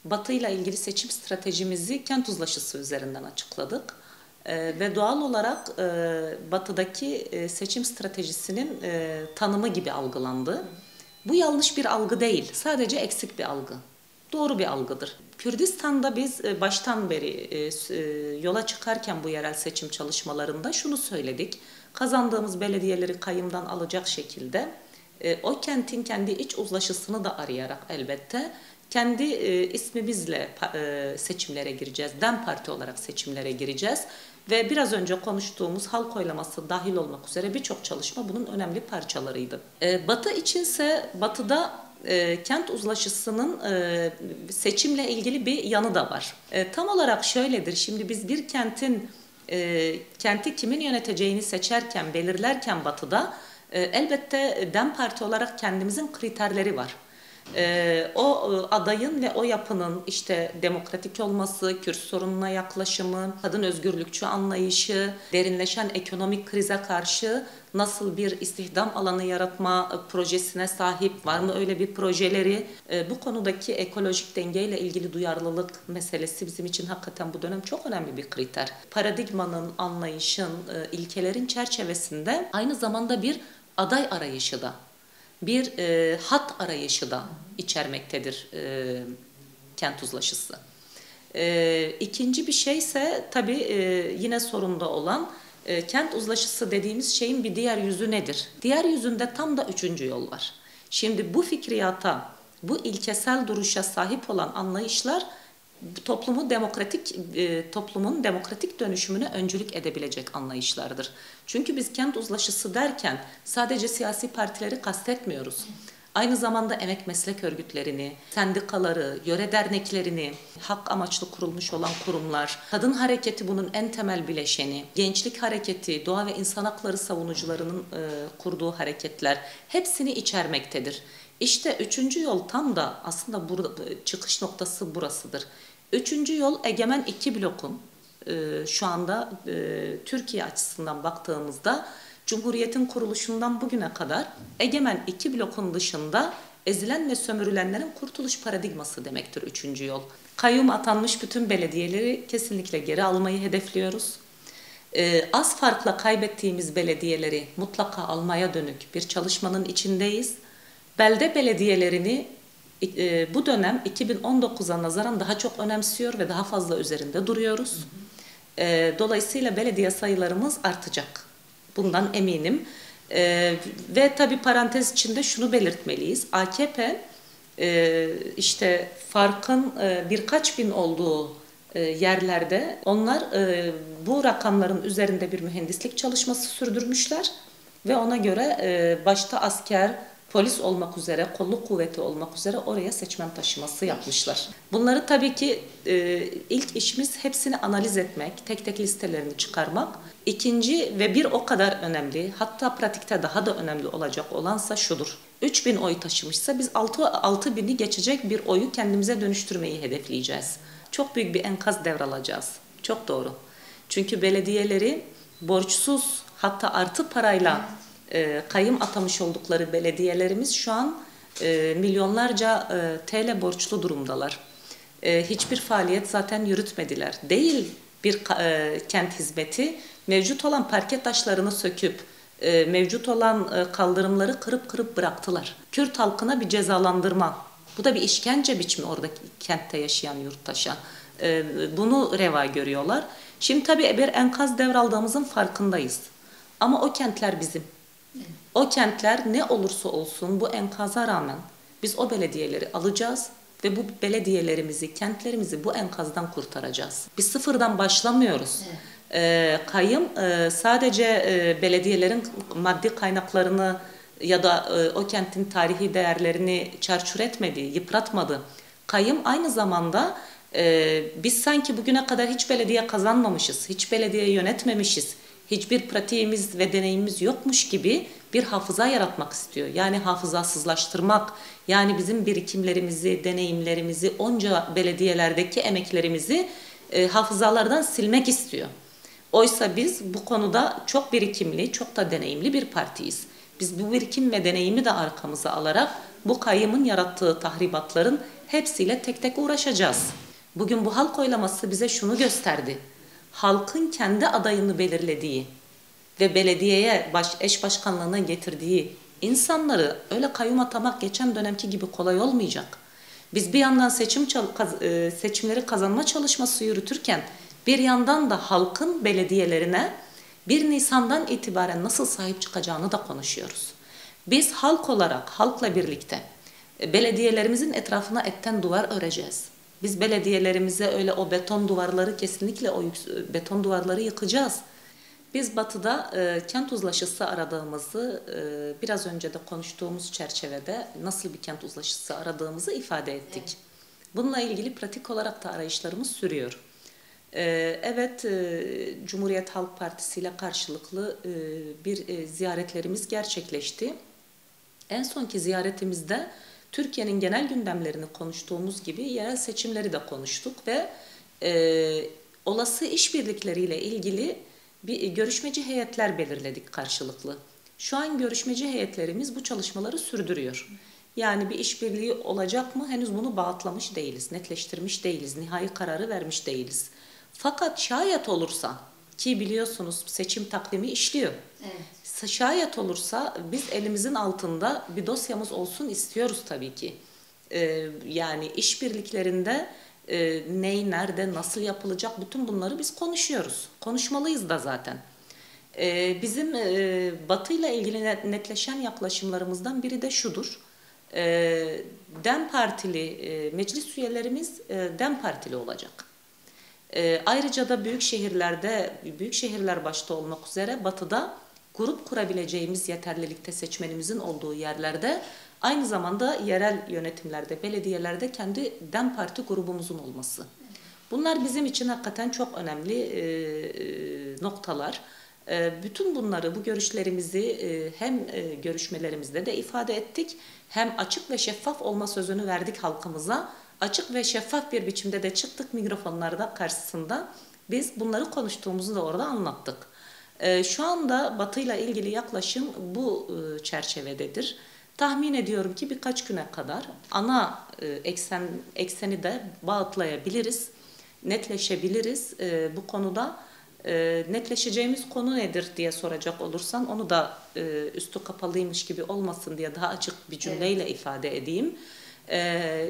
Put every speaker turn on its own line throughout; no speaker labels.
Batı ile ilgili seçim stratejimizi kent uzlaşısı üzerinden açıkladık. Ve doğal olarak Batı'daki seçim stratejisinin tanımı gibi algılandı. Bu yanlış bir algı değil, sadece eksik bir algı. Doğru bir algıdır. Kürdistan'da biz baştan beri yola çıkarken bu yerel seçim çalışmalarında şunu söyledik. Kazandığımız belediyeleri kayyımdan alacak şekilde o kentin kendi iç uzlaşısını da arayarak elbette kendi ismimizle seçimlere gireceğiz. DEM Parti olarak seçimlere gireceğiz. Ve biraz önce konuştuğumuz halk oylaması dahil olmak üzere birçok çalışma bunun önemli parçalarıydı. Batı içinse Batı'da kent uzlaşısının seçimle ilgili bir yanı da var. Tam olarak şöyledir. Şimdi biz bir kenti kimin yöneteceğini seçerken, belirlerken Batı'da elbette DEM Parti olarak kendimizin kriterleri var. O adayın ve o yapının işte demokratik olması, Kürt sorununa yaklaşımı, kadın özgürlükçü anlayışı, derinleşen ekonomik krize karşı nasıl bir istihdam alanı yaratma projesine sahip, var mı öyle bir projeleri? Bu konudaki ekolojik dengeyle ilgili duyarlılık meselesi bizim için hakikaten bu dönem çok önemli bir kriter. Paradigmanın, anlayışın, ilkelerin çerçevesinde aynı zamanda bir aday arayışı da, bir hat arayışı da içermektedir kent uzlaşısı. İkinci bir şey ise tabii yine sorunda olan kent uzlaşısı dediğimiz şeyin bir diğer yüzü nedir? Diğer yüzünde tam da üçüncü yol var. Şimdi bu fikriyata, bu ilkesel duruşa sahip olan anlayışlar toplumun demokratik dönüşümüne öncülük edebilecek anlayışlardır. Çünkü biz kent uzlaşısı derken sadece siyasi partileri kastetmiyoruz. Aynı zamanda emek meslek örgütlerini, sendikaları, yöre derneklerini, hak amaçlı kurulmuş olan kurumlar, kadın hareketi bunun en temel bileşeni, gençlik hareketi, doğa ve insan hakları savunucularının kurduğu hareketler hepsini içermektedir. İşte üçüncü yol tam da aslında çıkış noktası burasıdır. Üçüncü yol egemen iki blokun şu anda Türkiye açısından baktığımızda Cumhuriyet'in kuruluşundan bugüne kadar egemen iki blokun dışında ezilen ve sömürülenlerin kurtuluş paradigması demektir üçüncü yol. Kayyum atanmış bütün belediyeleri kesinlikle geri almayı hedefliyoruz. Az farkla kaybettiğimiz belediyeleri mutlaka almaya dönük bir çalışmanın içindeyiz. Belde belediyelerini bu dönem 2019'a nazaran daha çok önemsiyor ve daha fazla üzerinde duruyoruz. Dolayısıyla belediye sayılarımız artacak. Bundan eminim. Ve tabii parantez içinde şunu belirtmeliyiz. AKP işte farkın birkaç bin olduğu yerlerde onlar bu rakamların üzerinde bir mühendislik çalışması sürdürmüşler ve ona göre başta asker, polis olmak üzere, kolluk kuvveti olmak üzere oraya seçmen taşıması yapmışlar. Bunları tabii ki ilk işimiz hepsini analiz etmek, tek tek listelerini çıkarmak. İkinci ve bir o kadar önemli, hatta pratikte daha da önemli olacak olansa şudur. 3000 oy taşımışsa biz 6000'i geçecek bir oyu kendimize dönüştürmeyi hedefleyeceğiz. Çok büyük bir enkaz devralacağız. Çok doğru. Çünkü belediyeleri borçsuz, hatta artı parayla kayyım atamış oldukları belediyelerimiz şu an milyonlarca TL borçlu durumdalar. Hiçbir faaliyet zaten yürütmediler. Değil bir kent hizmeti, mevcut olan parke taşlarını söküp, mevcut olan kaldırımları kırıp bıraktılar. Kürt halkına bir cezalandırma. Bu da bir işkence biçimi oradaki kentte yaşayan yurttaşa. Bunu reva görüyorlar. Şimdi tabii bir enkaz devraldığımızın farkındayız. Ama o kentler bizim. O kentler ne olursa olsun bu enkaza rağmen biz o belediyeleri alacağız ve bu belediyelerimizi, kentlerimizi bu enkazdan kurtaracağız. Biz sıfırdan başlamıyoruz. Kayyım sadece belediyelerin maddi kaynaklarını ya da o kentin tarihi değerlerini çarçur etmedi, yıpratmadı. Kayyım aynı zamanda biz sanki bugüne kadar hiç belediye kazanmamışız, hiç belediye yönetmemişiz, hiçbir pratiğimiz ve deneyimimiz yokmuş gibi bir hafıza yaratmak istiyor. Yani hafızasızlaştırmak, yani bizim birikimlerimizi, deneyimlerimizi, onca belediyelerdeki emeklerimizi hafızalardan silmek istiyor. Oysa biz bu konuda çok birikimli, çok da deneyimli bir partiyiz. Biz bu birikim ve deneyimi de arkamıza alarak bu kayyımın yarattığı tahribatların hepsiyle tek tek uğraşacağız. Bugün bu halk oylaması bize şunu gösterdi. Halkın kendi adayını belirlediği ve belediyeye eş başkanlığına getirdiği insanları öyle kayyum atamak geçen dönemki gibi kolay olmayacak. Biz bir yandan seçimleri kazanma çalışması yürütürken bir yandan da halkın belediyelerine 1 Nisan'dan itibaren nasıl sahip çıkacağını da konuşuyoruz. Biz halk olarak, halkla birlikte belediyelerimizin etrafına etten duvar öreceğiz. Biz belediyelerimize öyle o beton duvarları, kesinlikle o beton duvarları yıkacağız. Biz Batı'da kent uzlaşısı aradığımızı, biraz önce de konuştuğumuz çerçevede nasıl bir kent uzlaşısı aradığımızı ifade ettik. Evet. Bununla ilgili pratik olarak da arayışlarımız sürüyor. Evet, Cumhuriyet Halk Partisi ile karşılıklı bir ziyaretlerimiz gerçekleşti. En sonki ziyaretimizde Türkiye'nin genel gündemlerini konuştuğumuz gibi yerel seçimleri de konuştuk ve olası işbirlikleriyle ilgili bir görüşmeci heyetler belirledik karşılıklı. Şu an görüşmeci heyetlerimiz bu çalışmaları sürdürüyor. Yani bir işbirliği olacak mı? Henüz bunu bağıtlamış değiliz, netleştirmiş değiliz, nihai kararı vermiş değiliz. Fakat şayet olursa, ki biliyorsunuz seçim takvimi işliyor. Evet. Şayet olursa biz elimizin altında bir dosyamız olsun istiyoruz tabii ki. Yani işbirliklerinde ney, nerede, nasıl yapılacak, bütün bunları biz konuşuyoruz. Konuşmalıyız da zaten. Bizim Batı ile ilgili netleşen yaklaşımlarımızdan biri de şudur. DEM Partili meclis üyelerimiz DEM Partili olacak. Ayrıca da büyük şehirler başta olmak üzere Batı'da grup kurabileceğimiz yeterlilikte seçmenimizin olduğu yerlerde aynı zamanda yerel yönetimlerde, belediyelerde kendi DEM Parti grubumuzun olması. Bunlar bizim için hakikaten çok önemli noktalar. Bütün bunları, bu görüşlerimizi hem görüşmelerimizde de ifade ettik, hem açık ve şeffaf olma sözünü verdik halkımıza. Açık ve şeffaf bir biçimde de çıktık mikrofonlarda karşısında. Biz bunları konuştuğumuzu da orada anlattık. Şu anda Batı'yla ilgili yaklaşım bu çerçevededir. Tahmin ediyorum ki birkaç güne kadar ana ekseni de bağıtlayabiliriz, netleşebiliriz bu konuda. Netleşeceğimiz konu nedir diye soracak olursan onu da üstü kapalıymış gibi olmasın diye daha açık bir cümleyle ifade edeyim.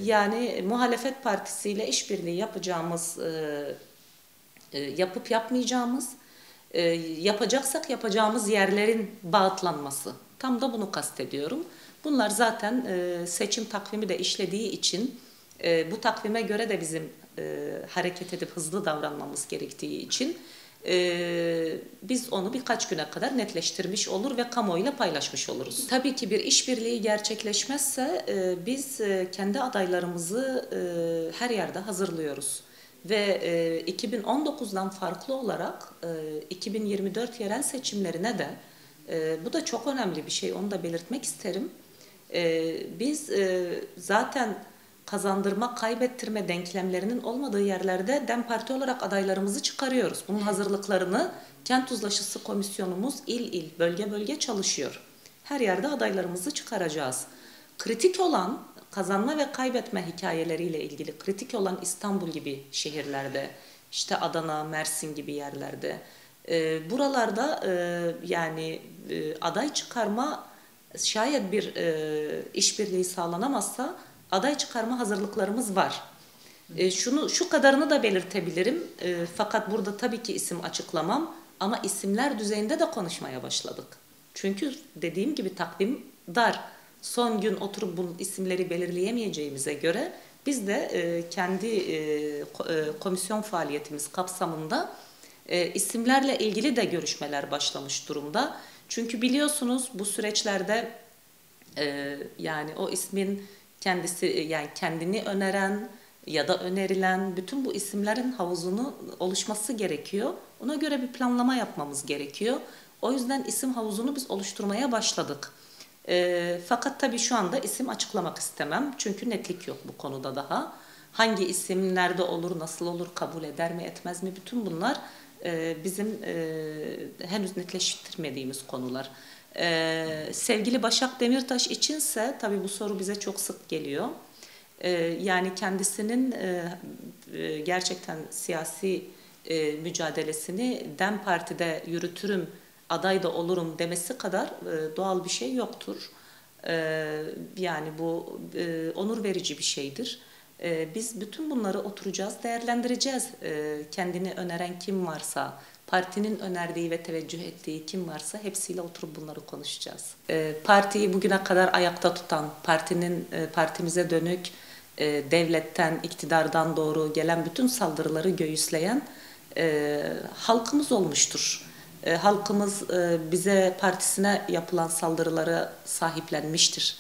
Yani muhalefet partisiyle işbirliği yapacağımız, yapıp yapmayacağımız, yapacaksak yapacağımız yerlerin bağıtlanması. Tam da bunu kastediyorum. Bunlar zaten seçim takvimi de işlediği için, bu takvime göre de bizim hareket edip hızlı davranmamız gerektiği için biz onu birkaç güne kadar netleştirmiş olur ve kamuoyuyla paylaşmış oluruz. Tabii ki bir işbirliği gerçekleşmezse biz kendi adaylarımızı her yerde hazırlıyoruz. Ve 2019'dan farklı olarak 2024 yerel seçimlerine de bu da çok önemli bir şey, onu da belirtmek isterim. Biz zaten kazandırma, kaybettirme denklemlerinin olmadığı yerlerde DEM Parti olarak adaylarımızı çıkarıyoruz. Bunun hazırlıklarını Kent Uzlaşısı Komisyonumuz il il, bölge bölge çalışıyor. Her yerde adaylarımızı çıkaracağız. Kritik olan kazanma ve kaybetme hikayeleriyle ilgili kritik olan İstanbul gibi şehirlerde, işte Adana, Mersin gibi yerlerde, buralarda yani aday çıkarma, şayet bir işbirliği sağlanamazsa aday çıkarma hazırlıklarımız var. Şu kadarını da belirtebilirim. Fakat burada tabii ki isim açıklamam ama isimler düzeyinde de konuşmaya başladık. Çünkü dediğim gibi takvim dar. Son gün oturup bu isimleri belirleyemeyeceğimize göre biz de kendi komisyon faaliyetimiz kapsamında isimlerle ilgili de görüşmeler başlamış durumda. Çünkü biliyorsunuz bu süreçlerde yani o ismin kendisi, yani kendini öneren ya da önerilen bütün bu isimlerin havuzunu oluşması gerekiyor. Ona göre bir planlama yapmamız gerekiyor. O yüzden isim havuzunu biz oluşturmaya başladık. Fakat tabii şu anda isim açıklamak istemem. Çünkü netlik yok bu konuda daha. Hangi isim nerede olur, nasıl olur, kabul eder mi, etmez mi? Bütün bunlar bizim henüz netleştirmediğimiz konular. Sevgili Başak Demirtaş içinse tabii bu soru bize çok sık geliyor. Yani kendisinin gerçekten siyasi mücadelesini DEM Parti'de yürütürüm, aday da olurum demesi kadar doğal bir şey yoktur. Yani bu onur verici bir şeydir. Biz bütün bunları oturacağız, değerlendireceğiz. Kendini öneren kim varsa, partinin önerdiği ve teveccüh ettiği kim varsa hepsiyle oturup bunları konuşacağız. Partiyi bugüne kadar ayakta tutan, partimize dönük devletten, iktidardan doğru gelen bütün saldırıları göğüsleyen halkımız olmuştur. Halkımız bize, partisine yapılan saldırılara sahiplenmiştir.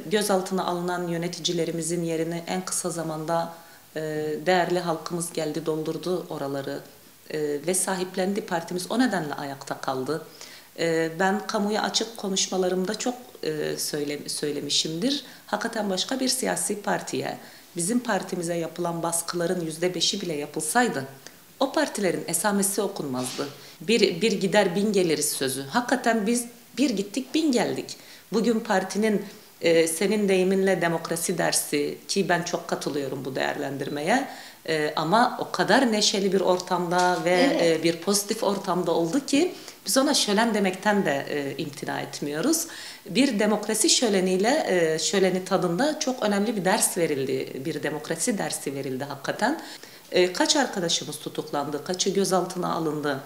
Gözaltına alınan yöneticilerimizin yerini en kısa zamanda değerli halkımız geldi, doldurdu oraları ve sahiplendi. Partimiz o nedenle ayakta kaldı. Ben kamuya açık konuşmalarımda çok söylemişimdir. Hakikaten başka bir siyasi partiye, bizim partimize yapılan baskıların %5'i bile yapılsaydı, o partilerin esamesi okunmazdı. Bir gider bin geliriz sözü. Hakikaten biz bir gittik bin geldik. Bugün partinin senin deyiminle demokrasi dersi, ki ben çok katılıyorum bu değerlendirmeye, ama o kadar neşeli bir ortamda ve evet, bir pozitif ortamda oldu ki biz ona şölen demekten de imtina etmiyoruz. Bir demokrasi şöleniyle, şöleni tadında çok önemli bir ders verildi, bir demokrasi dersi verildi hakikaten. Kaç arkadaşımız tutuklandı, kaçı gözaltına alındı,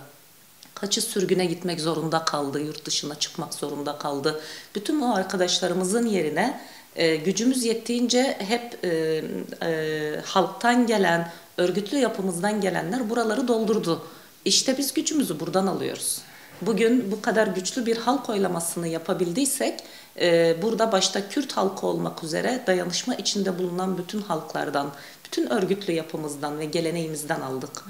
kaçı sürgüne gitmek zorunda kaldı, yurt dışına çıkmak zorunda kaldı. Bütün o arkadaşlarımızın yerine gücümüz yettiğince hep halktan gelen, örgütlü yapımızdan gelenler buraları doldurdu. İşte biz gücümüzü buradan alıyoruz. Bugün bu kadar güçlü bir halk oylamasını yapabildiysek, burada başta Kürt halkı olmak üzere dayanışma içinde bulunan bütün halklardan, bütün örgütlü yapımızdan ve geleneğimizden aldık.